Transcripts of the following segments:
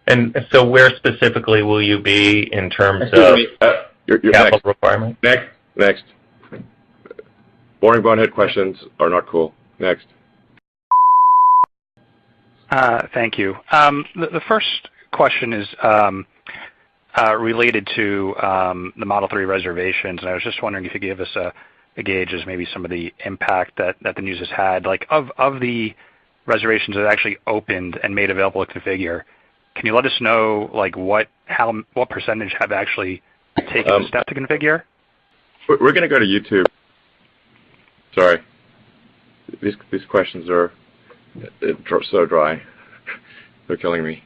And so where specifically will you be in terms of you're capital requirement? Next. Boring bonehead questions are not cool. Next. Thank you. The first question is related to the Model 3 reservations, and I was just wondering if you could give us a gauge as maybe some of the impact that the news has had. Like of the reservations that actually opened and made available to configure, can you let us know like what percentage have actually taken the step to configure? We're going to go to YouTube. Sorry, these questions are so dry. They're killing me.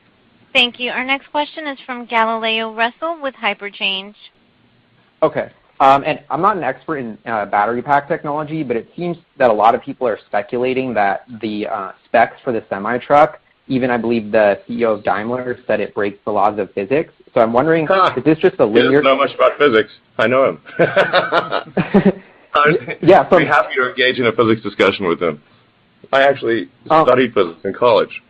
Thank you. Our next question is from Galileo Russell with Hyperchange. Okay. And I'm not an expert in battery pack technology, but it seems that a lot of people are speculating that the specs for the semi-truck, even I believe the CEO of Daimler said it breaks the laws of physics. So I'm wondering, is this just a linear... He doesn't know much about physics. I know him. Yeah, so I'd be happy to engage in a physics discussion with him. I actually studied physics in college.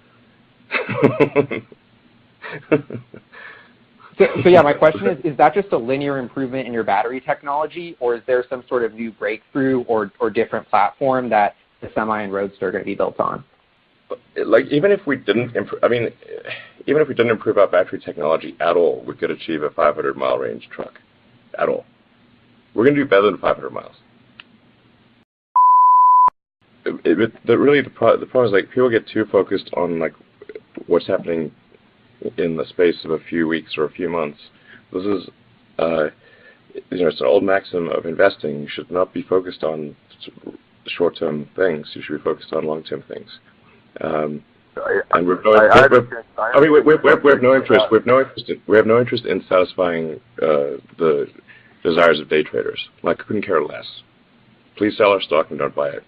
So yeah, my question is that just a linear improvement in your battery technology, or is there some sort of new breakthrough or different platform that the Semi and Roadster are going to be built on? Like even if we didn't improve our battery technology at all, we could achieve a 500-mile range truck. At all, we're going to do better than 500 miles. The problem is like people get too focused on like what's happening in the space of a few weeks or a few months. This is, it's an old maxim of investing. You should not be focused on short-term things. You should be focused on long-term things. And we have no interest. We have no interest in satisfying the desires of day traders. Like, I couldn't care less. Please sell our stock and don't buy it.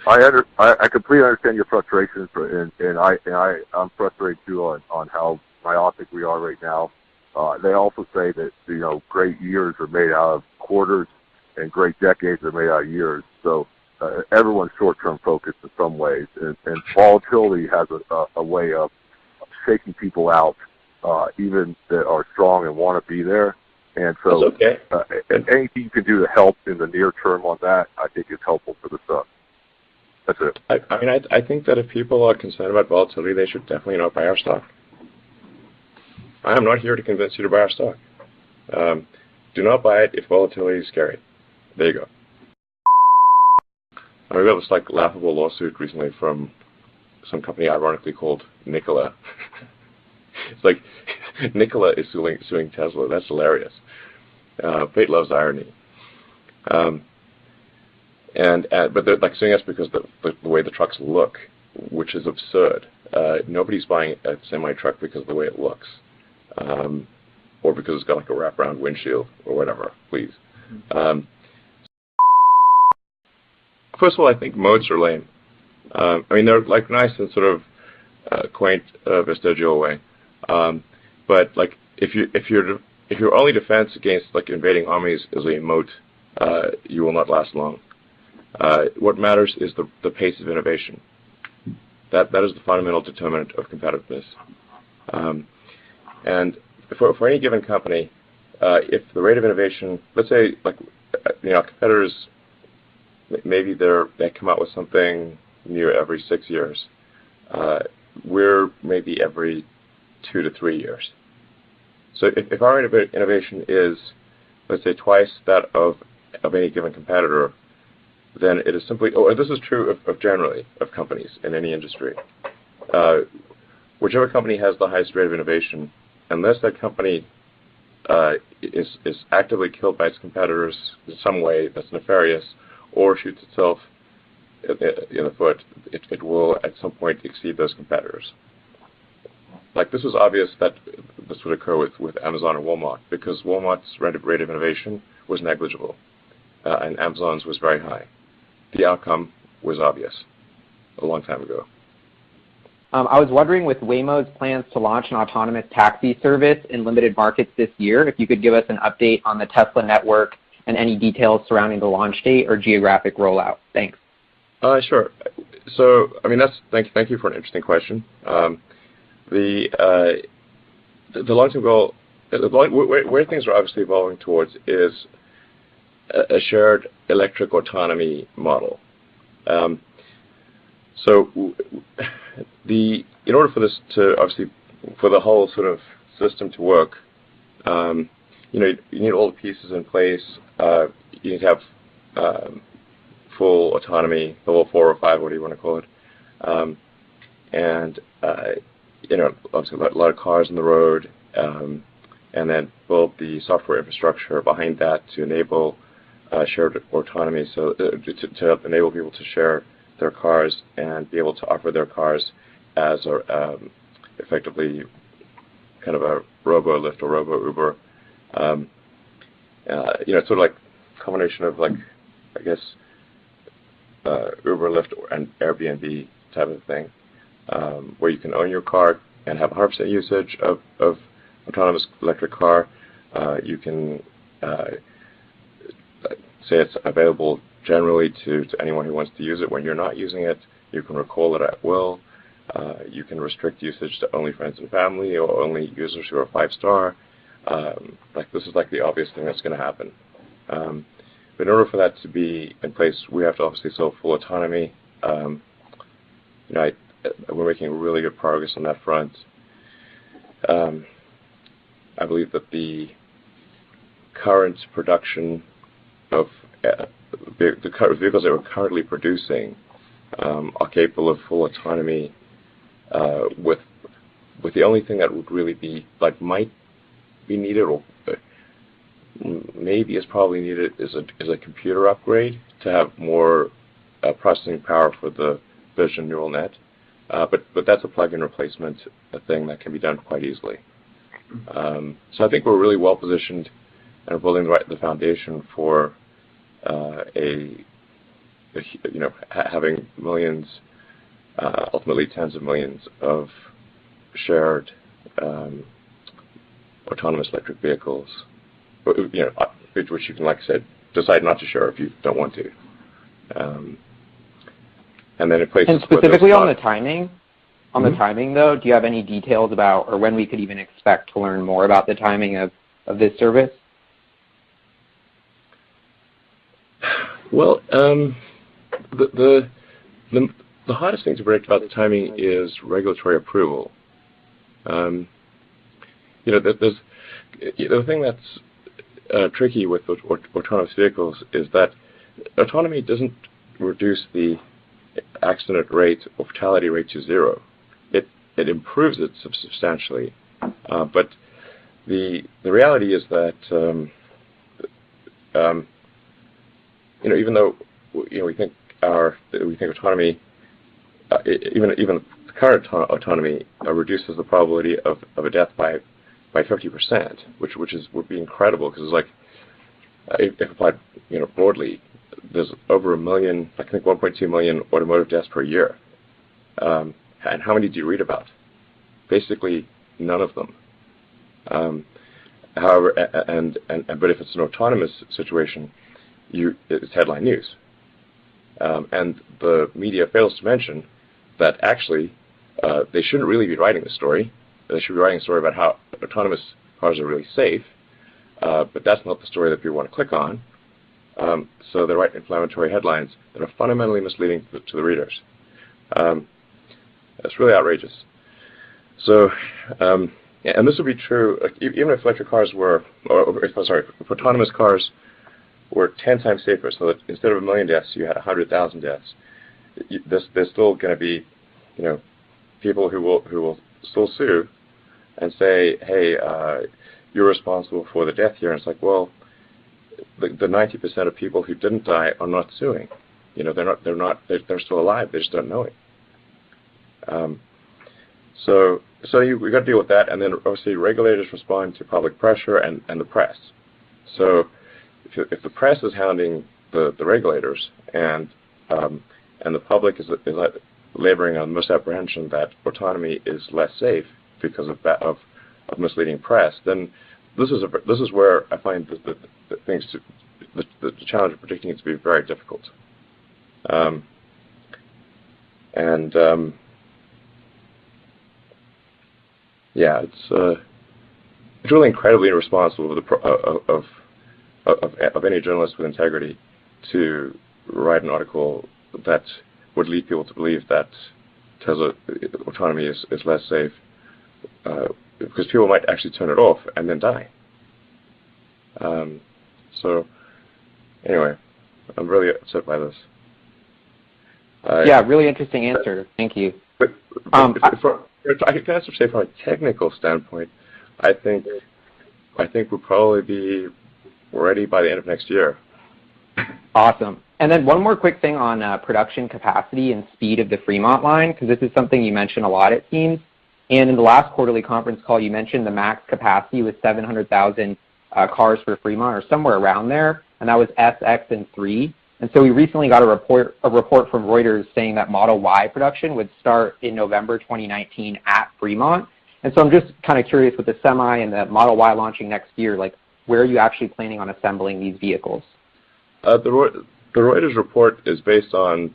I completely understand your frustrations, and I'm frustrated too on how myopic we are right now. They also say that great years are made out of quarters, and great decades are made out of years. So everyone's short-term focused in some ways, and volatility has a way of shaking people out, even that are strong and want to be there. And so, okay. Anything you can do to help in the near term on that, I think is helpful for the sub. That's it. I think that if people are concerned about volatility, they should definitely not buy our stock. I am not here to convince you to buy our stock. Do not buy it if volatility is scary. There you go. I got this like laughable lawsuit recently from some company ironically called Nikola. It's like Nikola is suing Tesla. That's hilarious. Fate loves irony. But they're like suing us because the way the trucks look, which is absurd. Nobody's buying a semi-truck because of the way it looks, or because it's got like a wraparound windshield or whatever. Please. First of all, I think modes are lame. I mean, they're like nice in sort of quaint, vestigial way. But like if your only defense against like invading armies is a moat, you will not last long. What matters is the pace of innovation. That is the fundamental determinant of competitiveness. And for any given company, if the rate of innovation, let's say like competitors, maybe they come out with something new every 6 years. We're maybe every 2 to 3 years. So if our rate of innovation is, let's say, twice that of any given competitor, then it is simply, and this is true of generally of companies in any industry. Whichever company has the highest rate of innovation, unless that company is actively killed by its competitors in some way that's nefarious, or shoots itself in the foot, it will at some point exceed those competitors. Like this was obvious that this would occur with Amazon and Walmart, because Walmart's rate of innovation was negligible, and Amazon's was very high. The outcome was obvious a long time ago. I was wondering, with Waymo's plans to launch an autonomous taxi service in limited markets this year, if you could give us an update on the Tesla network and any details surrounding the launch date or geographic rollout. Thanks. Sure. So, I mean, thank you for an interesting question. the long-term goal, where things are obviously evolving towards is a shared electric autonomy model. So in order for this to obviously, for the whole sort of system to work, you need all the pieces in place. You need to have full autonomy, level 4 or 5, what do you want to call it? And obviously a lot of cars on the road, and then build the software infrastructure behind that to enable shared autonomy, so to enable people to share their cars and be able to offer their cars as effectively kind of a robo-Lyft or robo-Uber. It's sort of like a combination of, like, I guess, Uber, Lyft, and Airbnb type of thing, where you can own your car and have 100% usage of autonomous electric car. You can say it's available generally to anyone who wants to use it when you're not using it. You can recall it at will. You can restrict usage to only friends and family or only users who are 5-star. This is like the obvious thing that's going to happen. But in order for that to be in place, we have to obviously show full autonomy. We're making really good progress on that front. I believe that the current production of the vehicles that we're currently producing are capable of full autonomy, with the only thing that would really be might be needed, or maybe is probably needed, is a computer upgrade to have more processing power for the vision neural net. But that's a plug-in replacement, a thing that can be done quite easily. So I think we're really well positioned and are building the foundation for having millions, ultimately tens of millions of shared autonomous electric vehicles, which you can, like I said, decide not to share if you don't want to. And then in places. And specifically on the timing, though, do you have any details about, or when we could even expect to learn more about the timing of this service? Well, the hardest thing to predict about the timing is regulatory approval. The thing that's tricky with autonomous vehicles is that autonomy doesn't reduce the accident rate or fatality rate to 0. It improves it substantially, but the reality is that even though we think autonomy, even current autonomy reduces the probability of a death by 50%, which would be incredible, because it's like if applied broadly, there's over 1 million, I think 1.2 million automotive deaths per year. And how many do you read about? Basically, none of them. However, but if it's an autonomous situation, it's headline news. And the media fails to mention that actually they shouldn't really be writing the story. They should be writing a story about how autonomous cars are really safe, but that's not the story that people want to click on. So they write inflammatory headlines that are fundamentally misleading to the readers. It's really outrageous. So, and this would be true even if electric cars were, if autonomous cars were 10 times safer, so that instead of 1 million deaths, you had 100,000 deaths. There's still going to be, people who will still sue and say, hey, you're responsible for the death here. And it's like, well, the 90% of people who didn't die are not suing. They're still alive. They just don't know it. So we got to deal with that, and then obviously regulators respond to public pressure and the press. So if the press is hounding the regulators and the public is laboring on misapprehension that autonomy is less safe because of misleading press, then this is where I find the challenge of predicting it to be very difficult. yeah, it's really incredibly irresponsible of any journalist with integrity to write an article that would lead people to believe that Tesla autonomy is less safe, because people might actually turn it off and then die. So anyway, I'm really upset by this. Yeah, really interesting answer. Thank you. But I can also say from a technical standpoint, I think we'll probably be ready by the end of next year. Awesome. And then one more quick thing on production capacity and speed of the Fremont line, because this is something you mentioned a lot, it seems. And in the last quarterly conference call, you mentioned the max capacity was 700,000 cars for Fremont, or somewhere around there, and that was S, X, and 3. And so we recently got a report from Reuters saying that Model Y production would start in November 2019 at Fremont. And so I'm just kind of curious, with the Semi and the Model Y launching next year, like, where are you actually planning on assembling these vehicles? The Reuters report is based on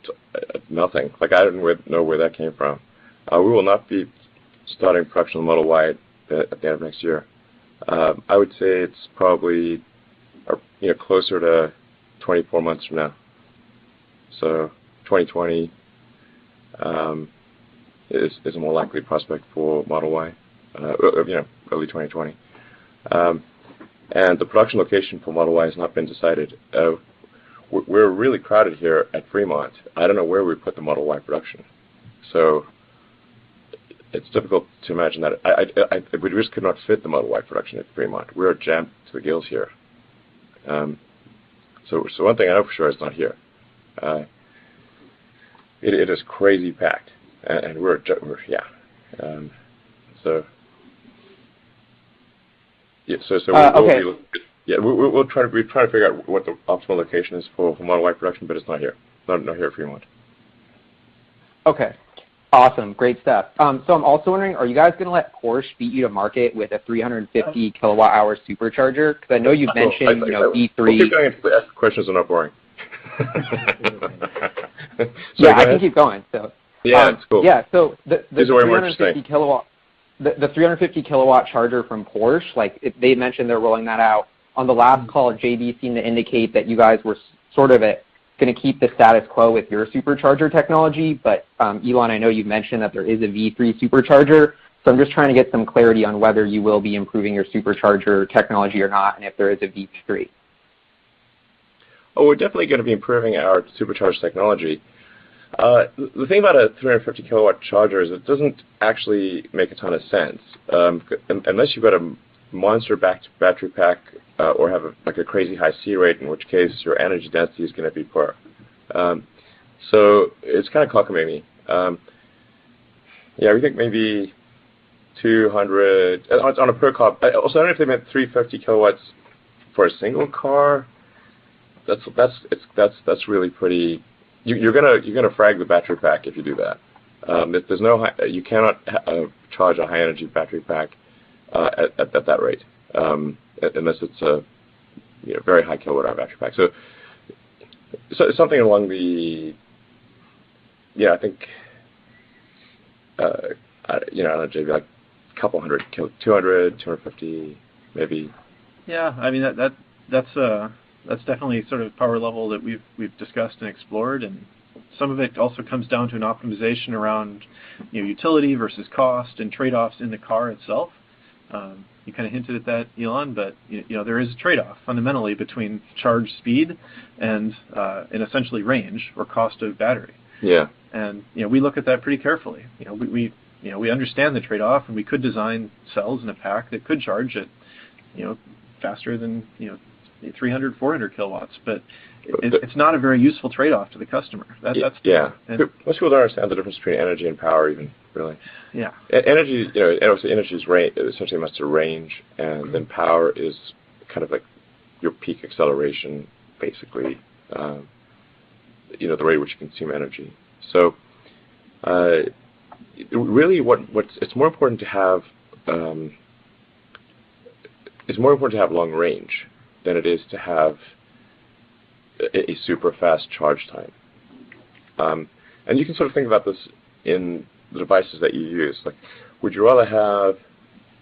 nothing. Like, I don't know where that came from. We will not be starting production of the Model Y at the end of next year. I would say it's probably closer to 24 months from now. So 2020 is a more likely prospect for Model Y. Early 2020. And the production location for Model Y has not been decided. We're really crowded here at Fremont. I don't know where we put the Model Y production. So it's difficult to imagine that. We just could not fit the Model Y production at Fremont. We're jammed to the gills here. So one thing I know for sure is not here. It is crazy packed, and we'll try to figure out what the optimal location is for Model Y production, but it's not here. Not here at Fremont. Okay. Awesome. Great stuff. So I'm also wondering, are you guys going to let Porsche beat you to market with a 350 kilowatt-hour supercharger? Because I know you've mentioned, V3. We'll keep going until the questions are not boring. Yeah, I can keep going. So yeah, it's cool. Yeah, so the 350 kilowatt. The 350 kilowatt charger from Porsche, they mentioned they're rolling that out. On the last call, JB seemed to indicate that you guys were sort of going to keep the status quo with your supercharger technology, but Elon, I know you've mentioned that there is a V3 supercharger, so I'm just trying to get some clarity on whether you will be improving your supercharger technology or not, and if there is a V3. Oh, we're definitely going to be improving our supercharged technology. The thing about a 350 kilowatt charger is it doesn't actually make a ton of sense unless you've got a monster battery pack or have a crazy high C rate, in which case your energy density is going to be poor. So it's kind of cockamamie. We think maybe 200 on a per car. Also, I don't know if they meant 350 kilowatts for a single car. That's really pretty. You're gonna frag the battery pack if you do that. There's no you cannot charge a high energy battery pack at that rate unless it's a very high kilowatt hour battery pack. So something along the I think I don't know, JB, like a couple hundred 200, 250 maybe. Yeah, I mean that's definitely sort of power level that we've discussed and explored, and some of it also comes down to an optimization around utility versus cost and trade-offs in the car itself. You kind of hinted at that, Elon, but there is a trade-off fundamentally between charge speed and essentially range or cost of battery. Yeah. And we look at that pretty carefully. We understand the trade-off, and we could design cells in a pack that could charge at faster than 300, 400 kilowatts, but it's not a very useful trade-off to the customer. Most people don't understand the difference between energy and power, even, really. Yeah. Energy, energy is essentially amounts to range, and then power is kind of like your peak acceleration, basically. The rate at which you consume energy. So, really, it's more important to have. It's more important to have long range than it is to have a super fast charge time. And you can sort of think about this in the devices that you use. Like, would you rather have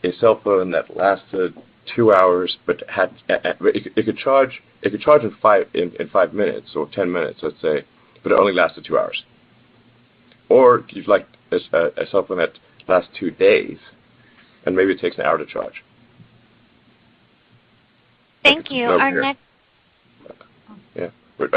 a cell phone that lasted 2 hours, but it could charge in 5 minutes or 10 minutes, let's say, but it only lasted 2 hours. Or you'd like a cell phone that lasts 2 days, and maybe it takes an hour to charge. Thank you. Our next. Yeah, but